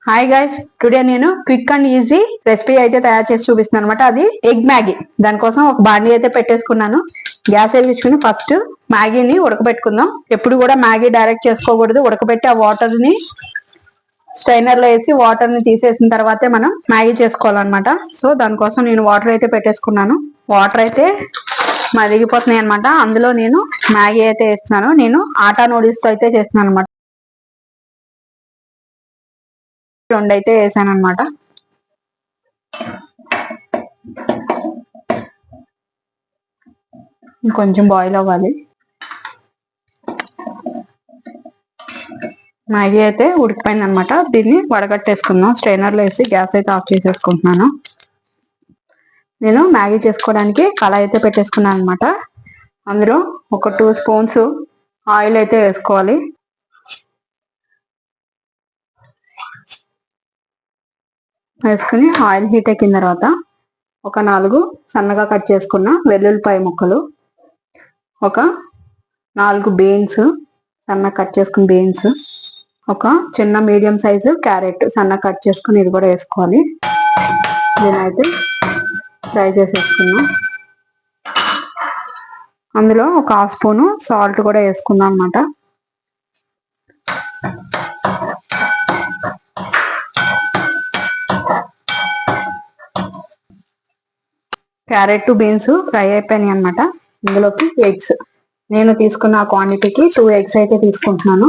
Hi guys, today నేను quick and easy recipe అయితే తయారు చేసి చూపిస్తున్నాను అనమాట. అది ఎగ్ మ్యాగీ. దానికోసం ఒక బాండీ అయితే పెట్టేసుకున్నాను. గ్యాస్ వెలిగించుకుని ఫస్ట్ మ్యాగీని ఉడకబెట్టుకుందాం. ఎప్పుడు కూడా మ్యాగీ డైరెక్ట్ చేసుకోకూడదు. ఉడకబెట్టి ఆ వాటర్ ని స్ట్రైనర్ లో వేసి వాటర్ ని తీసేసిన తర్వాతే మనం మ్యాగీ చేసుకోవాలన్నమాట. సో దానికోసం నేను వాటర్ అయితే పెట్టేసుకున్నాను. వాటర్ అయితే మరిగిపోతున్నాయి అనమాట. అందులో నేను మ్యాగీ అయితే వేస్తున్నాను. నేను ఆటా నూడిల్స్ తో అయితే చేస్తున్నాను అనమాట. రెండు అయితే వేసాను అనమాట. కొంచెం బాయిల్ అవ్వాలి. మ్యాగీ అయితే ఉడికిపోయింది అనమాట. దీన్ని వడగట్టేసుకుందాం. స్ట్రైనర్లో వేసి గ్యాస్ అయితే ఆఫ్ చేసేసుకుంటున్నాను. నేను మ్యాగీ చేసుకోవడానికి కళాయి అయితే పెట్టేసుకున్నాను అనమాట. అందులో ఒక 2 స్పూన్స్ ఆయిల్ అయితే వేసుకోవాలి. వేసుకుని ఆయిల్ హీట్ ఎక్కిన తర్వాత ఒక 4 సన్నగా కట్ చేసుకున్న వెల్లుల్లిపాయ ముక్కలు, ఒక 4 బీన్స్ సన్నగా కట్ చేసుకున్న బీన్స్, ఒక చిన్న మీడియం సైజు క్యారెట్ సన్నగా కట్ చేసుకుని ఇది కూడా వేసుకోవాలి. దీనైతే ఫ్రై చేసేసుకున్నాం. అందులో ఒక 1/2 స్పూను సాల్ట్ కూడా వేసుకుందాం అన్నమాట. క్యారెట్ బీన్స్ ఫ్రై అయిపోయినాయి అనమాట. ఇందులోకి ఎగ్స్, నేను తీసుకున్న క్వాంటిటీకి 2 ఎగ్స్ అయితే తీసుకుంటున్నాను.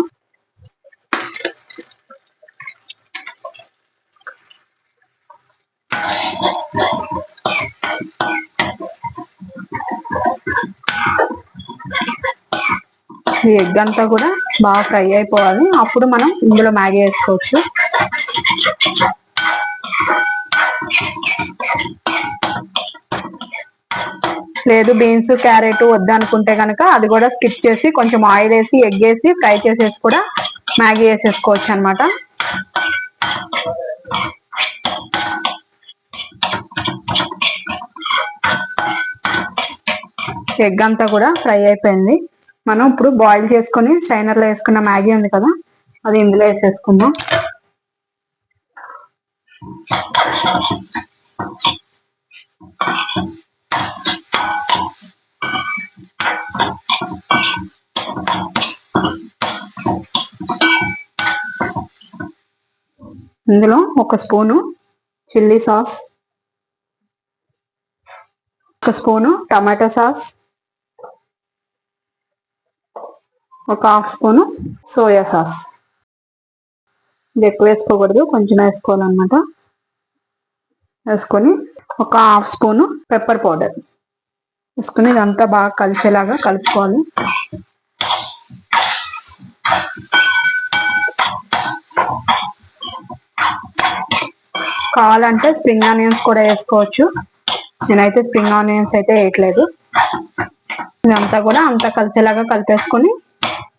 ఈ ఎగ్ అంతా కూడా బాగా ఫ్రై అయిపోవాలి. అప్పుడు మనం ఇందులో మ్యాగీ వేసుకోవచ్చు. లేదు బీన్స్ క్యారెట్ వద్దనుకుంటే కనుక అది కూడా స్కిప్ చేసి కొంచెం ఆయిల్ వేసి ఎగ్ వేసి ఫ్రై చేసేసి కూడా మ్యాగీ వేసేసుకోవచ్చు అనమాట. ఎగ్ అంతా కూడా ఫ్రై అయిపోయింది. మనం ఇప్పుడు బాయిల్ చేసుకొని స్ట్రైనర్లో వేసుకున్న మ్యాగీ ఉంది కదా, అది ఇందులో వేసేసుకుందాం. ఇందులో ఒక స్పూను చిల్లీ సాస్, ఒక స్పూను టమాటో సాస్, ఒక 1/2 స్పూను సోయా సాస్. ఇది ఎక్కువ వేసుకోకూడదు, కొంచెం వేసుకోవాలన్నమాట. వేసుకొని ఒక 1/2 స్పూను పెప్పర్ పౌడర్ వేసుకుని ఇదంతా బాగా కలిసేలాగా కలుపుకోవాలి. కావాలంటే స్ప్రింగ్ ఆనియన్స్ కూడా వేసుకోవచ్చు. నేనైతే స్ప్రింగ్ ఆనియన్స్ అయితే వేయట్లేదు. ఇదంతా కూడా అంతా కలిసేలాగా కలిపేసుకొని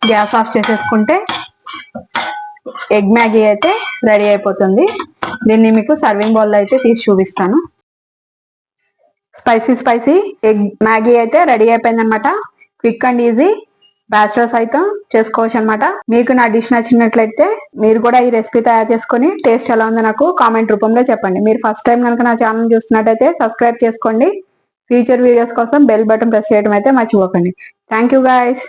గ్యాస్ ఆఫ్ చేసేసుకుంటే ఎగ్ మ్యాగీ అయితే రెడీ అయిపోతుంది. దీన్ని మీకు సర్వింగ్ బౌల్లో అయితే తీసి చూపిస్తాను. స్పైసీ ఎగ్ మ్యాగీ అయితే రెడీ అయిపోయింది అనమాట. క్విక్ అండ్ ఈజీ, బ్యాచిలర్స్ అయితే చేసుకోవచ్చు అనమాట. మీకు నా డిష్ నచ్చినట్లయితే మీరు కూడా ఈ రెసిపీ తయారు చేసుకొని టేస్ట్ ఎలా ఉందో నాకు కామెంట్ రూపంలో చెప్పండి. మీరు ఫస్ట్ టైం కనుక నా ఛానల్ చూస్తున్నట్టయితే సబ్స్క్రైబ్ చేసుకోండి. ఫ్యూచర్ వీడియోస్ కోసం బెల్ బటన్ ప్రెస్ చేయడం అయితే మర్చిపోకండి. Thank you guys.